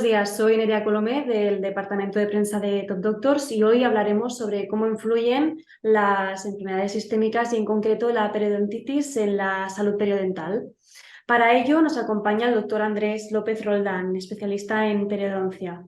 días, soy Nerea Colomé del Departamento de Prensa de Top Doctors y hoy hablaremos sobre cómo influyen las enfermedades sistémicas y en concreto la periodontitis en la salud periodontal. Para ello nos acompaña el doctor Andrés López Roldán, especialista en periodoncia.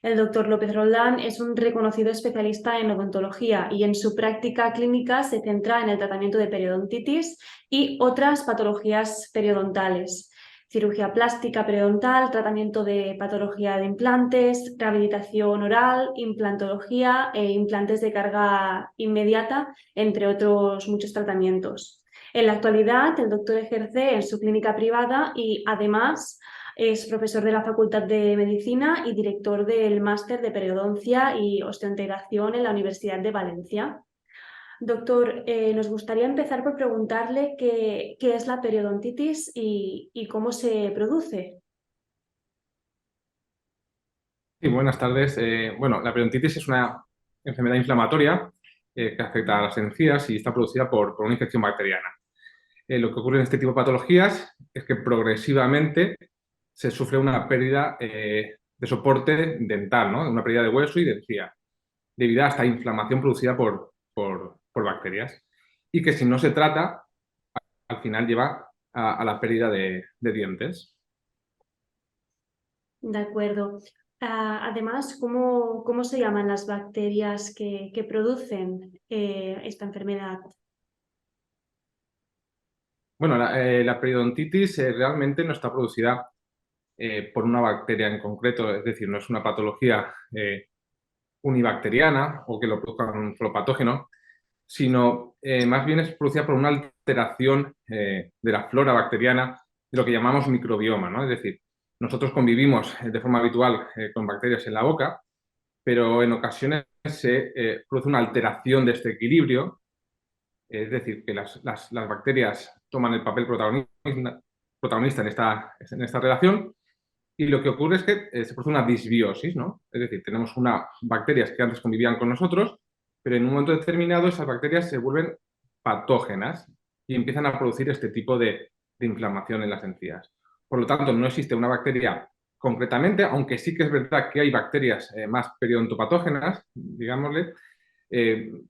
El doctor López Roldán es un reconocido especialista en odontología y en su práctica clínica se centra en el tratamiento de periodontitis y otras patologías periodontales. Cirugía plástica periodontal, tratamiento de patología de implantes, rehabilitación oral, implantología e implantes de carga inmediata, entre otros muchos tratamientos. En la actualidad, el doctor ejerce en su clínica privada y además es profesor de la Facultad de Medicina y director del Máster de Periodoncia y Osteointegración en la Universidad de Valencia. Doctor, nos gustaría empezar por preguntarle qué es la periodontitis y cómo se produce. Sí, buenas tardes. Bueno, la periodontitis es una enfermedad inflamatoria que afecta a las encías y está producida por una infección bacteriana. Lo que ocurre en este tipo de patologías es que progresivamente se sufre una pérdida de soporte dental, ¿no? Una pérdida de hueso y de encía, debido a esta inflamación producida por bacterias. Y que si no se trata, al final lleva a la pérdida de dientes. De acuerdo. Además, ¿cómo se llaman las bacterias que producen esta enfermedad? Bueno, la periodontitis realmente no está producida por una bacteria en concreto, es decir, no es una patología unibacteriana o que lo produzca un solo patógeno, sino más bien es producida por una alteración de la flora bacteriana de lo que llamamos microbioma, ¿no? Es decir, nosotros convivimos de forma habitual con bacterias en la boca, pero en ocasiones se produce una alteración de este equilibrio, es decir, que las bacterias toman el papel protagonista en esta relación. Y lo que ocurre es que se produce una disbiosis, ¿no? Es decir, tenemos unas bacterias que antes convivían con nosotros, pero en un momento determinado esas bacterias se vuelven patógenas y empiezan a producir este tipo de inflamación en las encías. Por lo tanto, no existe una bacteria concretamente, aunque sí que es verdad que hay bacterias más periodontopatógenas, digámosle,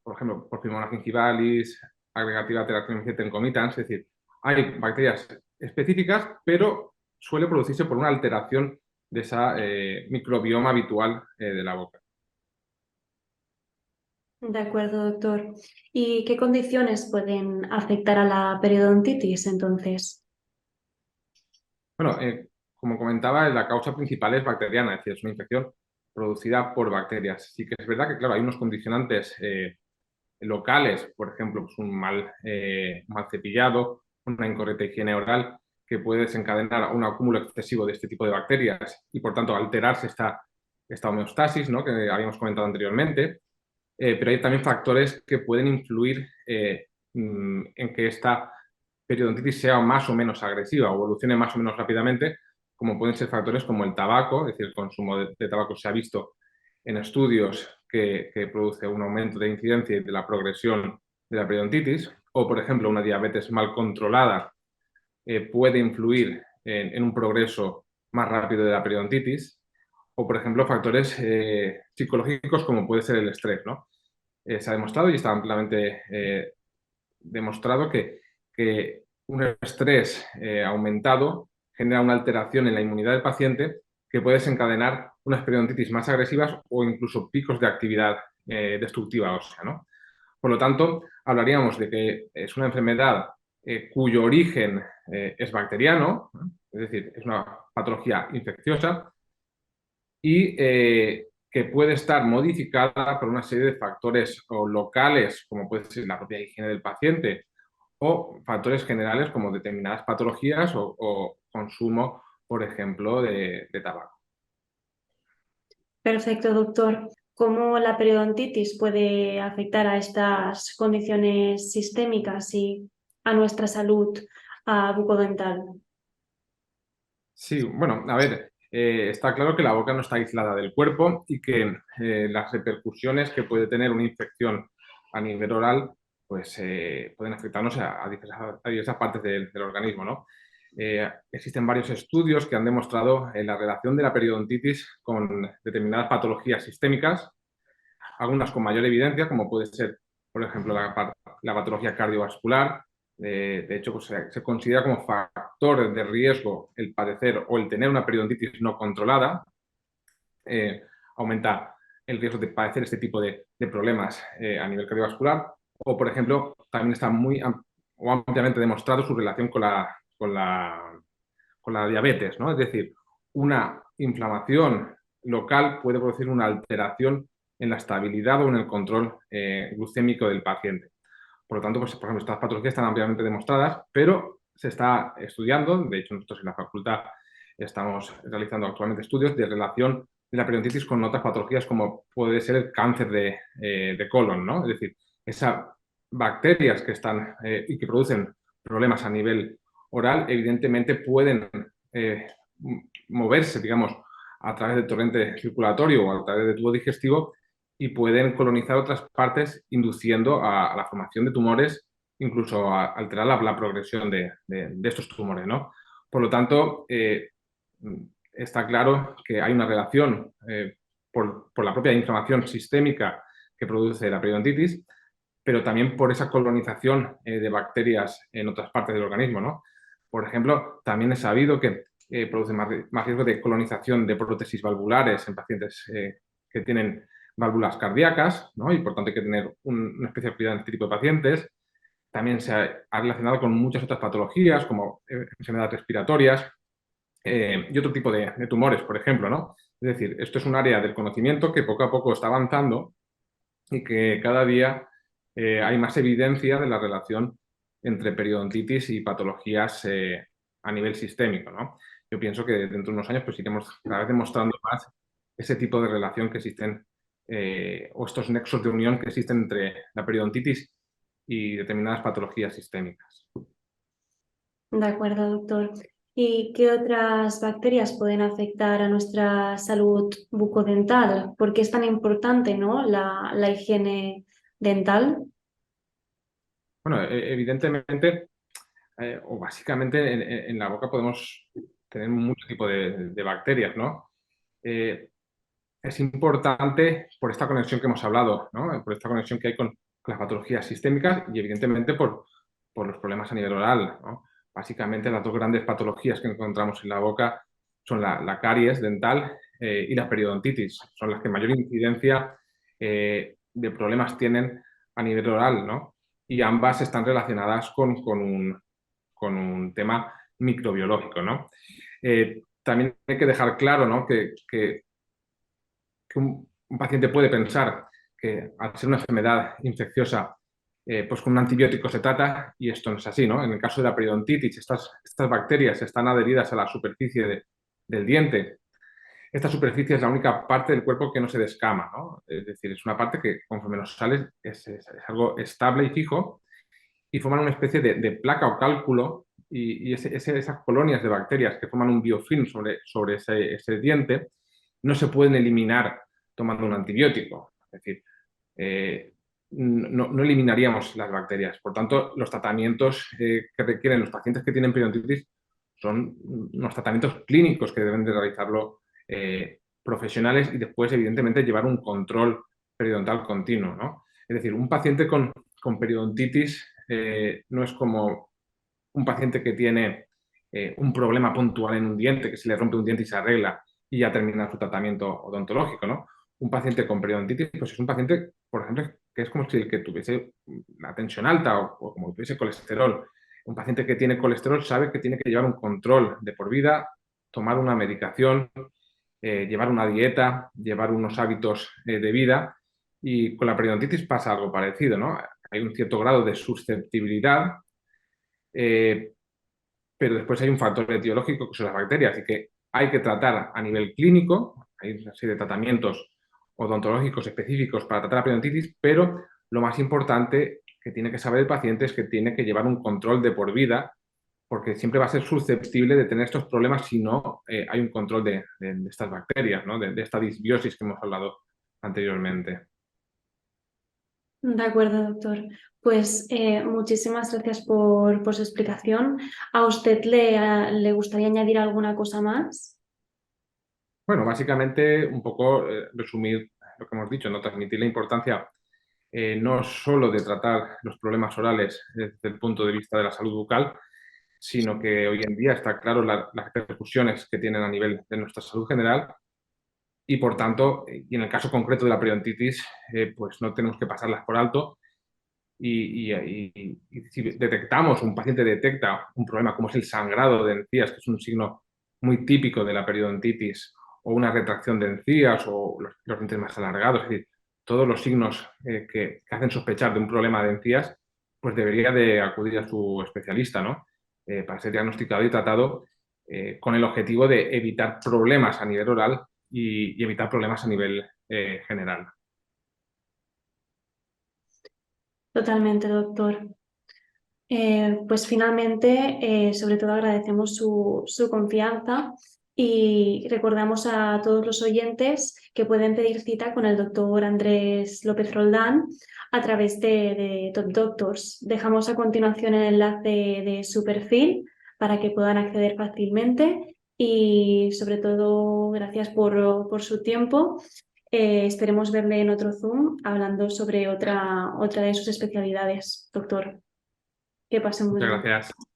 por ejemplo, Porphyromonas gingivalis, Agregativa Terathromyces tencomitans, es decir, hay bacterias específicas, pero suele producirse por una alteración de esa microbioma habitual de la boca. De acuerdo, doctor. ¿Y qué condiciones pueden afectar a la periodontitis entonces? Bueno, como comentaba, la causa principal es bacteriana, es decir, es una infección producida por bacterias. Sí que es verdad que, claro, hay unos condicionantes locales, por ejemplo, pues un mal cepillado, una incorrecta higiene oral, que puede desencadenar un acúmulo excesivo de este tipo de bacterias y, por tanto, alterarse esta homeostasis, ¿no? Que habíamos comentado anteriormente. Pero hay también factores que pueden influir en que esta periodontitis sea más o menos agresiva o evolucione más o menos rápidamente, como pueden ser factores como el tabaco, es decir, el consumo de tabaco se ha visto en estudios que produce un aumento de incidencia y de la progresión de la periodontitis, o por ejemplo una diabetes mal controlada puede influir en un progreso más rápido de la periodontitis, o por ejemplo factores psicológicos como puede ser el estrés, ¿no? Se ha demostrado y está ampliamente demostrado que un estrés aumentado genera una alteración en la inmunidad del paciente que puede desencadenar unas periodontitis más agresivas o incluso picos de actividad destructiva ósea, ¿no? Por lo tanto, hablaríamos de que es una enfermedad cuyo origen es bacteriano, ¿no? Es decir, es una patología infecciosa y que puede estar modificada por una serie de factores o locales, como puede ser la propia higiene del paciente, o factores generales como determinadas patologías o consumo, por ejemplo, de tabaco. Perfecto, doctor. ¿Cómo la periodontitis puede afectar a estas condiciones sistémicas y a nuestra salud bucodental? Sí, bueno, a ver, está claro que la boca no está aislada del cuerpo y que las repercusiones que puede tener una infección a nivel oral, pues pueden afectarnos a diversas partes del organismo, ¿no? existen varios estudios que han demostrado la relación de la periodontitis con determinadas patologías sistémicas, algunas con mayor evidencia, como puede ser, por ejemplo, la patología cardiovascular. De hecho, pues, se considera como factor de riesgo el padecer o el tener una periodontitis no controlada. Aumenta el riesgo de padecer este tipo de problemas a nivel cardiovascular. O, por ejemplo, también está o ampliamente demostrado su relación con la diabetes, ¿no? Es decir, una inflamación local puede producir una alteración en la estabilidad o en el control glucémico del paciente. Por lo tanto, pues, por ejemplo, estas patologías están ampliamente demostradas, pero se está estudiando. De hecho, nosotros en la facultad estamos realizando actualmente estudios de relación de la periodontitis con otras patologías como puede ser el cáncer de colon, ¿no? Es decir, esas bacterias que están y que producen problemas a nivel oral, evidentemente pueden moverse, digamos, a través del torrente circulatorio o a través del tubo digestivo y pueden colonizar otras partes, induciendo a la formación de tumores, incluso a alterar la progresión de estos tumores, ¿no? Por lo tanto, está claro que hay una relación por la propia inflamación sistémica que produce la periodontitis, pero también por esa colonización de bacterias en otras partes del organismo, ¿no? Por ejemplo, también es sabido que produce más riesgo de colonización de prótesis valvulares en pacientes que tienen válvulas cardíacas, ¿no? Y por tanto hay que tener una especial cuidado en este tipo de pacientes. También se ha relacionado con muchas otras patologías, como enfermedades respiratorias y otro tipo de tumores, por ejemplo, ¿no? Es decir, esto es un área del conocimiento que poco a poco está avanzando y que cada día hay más evidencia de la relación entre periodontitis y patologías a nivel sistémico, ¿no? Yo pienso que dentro de unos años pues iremos cada vez demostrando más ese tipo de relación que existen o estos nexos de unión que existen entre la periodontitis y determinadas patologías sistémicas. De acuerdo, doctor. ¿Y qué otras bacterias pueden afectar a nuestra salud bucodental? ¿Por qué es tan importante, ¿no? la higiene dental? Bueno, evidentemente, o básicamente en la boca podemos tener mucho tipo de bacterias, ¿no? Es importante por esta conexión que hemos hablado, ¿no? Por esta conexión que hay con las patologías sistémicas y evidentemente por los problemas a nivel oral, ¿no? Básicamente las dos grandes patologías que encontramos en la boca son la caries dental y la periodontitis. Son las que mayor incidencia de problemas tienen a nivel oral, ¿no? Y ambas están relacionadas con un tema microbiológico, ¿no? También hay que dejar claro, ¿no? que un paciente puede pensar que al ser una enfermedad infecciosa, pues con un antibiótico se trata, y esto no es así, ¿no? En el caso de la periodontitis, estas bacterias están adheridas a la superficie del diente. Esta superficie es la única parte del cuerpo que no se descama, ¿no? Es decir, es una parte que conforme nos sale es algo estable y fijo, y forman una especie de placa o cálculo, y esas colonias de bacterias que forman un biofilm sobre ese diente no se pueden eliminar tomando un antibiótico. Es decir, no eliminaríamos las bacterias. Por tanto, los tratamientos que requieren los pacientes que tienen periodontitis son unos tratamientos clínicos que deben de realizarlo profesionales y después, evidentemente, llevar un control periodontal continuo, ¿no? Es decir, un paciente con periodontitis no es como un paciente que tiene un problema puntual en un diente, que se le rompe un diente y se arregla y ya termina su tratamiento odontológico, ¿no? Un paciente con periodontitis, pues es un paciente, por ejemplo, que es como si el que tuviese la tensión alta o como si tuviese colesterol. Un paciente que tiene colesterol sabe que tiene que llevar un control de por vida, tomar una medicación, llevar una dieta, llevar unos hábitos de vida, y con la periodontitis pasa algo parecido, ¿no? Hay un cierto grado de susceptibilidad, eh, pero después hay un factor etiológico que son las bacterias y que hay que tratar a nivel clínico. Hay una serie de tratamientos odontológicos específicos para tratar la periodontitis, pero lo más importante que tiene que saber el paciente es que tiene que llevar un control de por vida, porque siempre va a ser susceptible de tener estos problemas si no hay un control de estas bacterias, ¿no? de esta disbiosis que hemos hablado anteriormente. De acuerdo, doctor. Pues muchísimas gracias por su explicación. ¿A usted le gustaría añadir alguna cosa más? Bueno, básicamente un poco resumir lo que hemos dicho, no transmitir la importancia no solo de tratar los problemas orales desde el punto de vista de la salud bucal, sino que hoy en día está claro las repercusiones que tienen a nivel de nuestra salud general y por tanto, y en el caso concreto de la periodontitis, pues no tenemos que pasarlas por alto y si detectamos, un paciente detecta un problema como es el sangrado de encías, que es un signo muy típico de la periodontitis, o una retracción de encías o los dientes más alargados, es decir, todos los signos que hacen sospechar de un problema de encías, pues debería de acudir a su especialista, ¿no? Para ser diagnosticado y tratado con el objetivo de evitar problemas a nivel oral y evitar problemas a nivel general. Totalmente, doctor. Pues finalmente, sobre todo agradecemos su confianza y recordamos a todos los oyentes que pueden pedir cita con el doctor Andrés López Roldán a través de Top Doctors. Dejamos a continuación el enlace de su perfil para que puedan acceder fácilmente y sobre todo gracias por su tiempo. Esperemos verle en otro Zoom hablando sobre otra de sus especialidades, doctor. Que pasen buen Muchas día. gracias.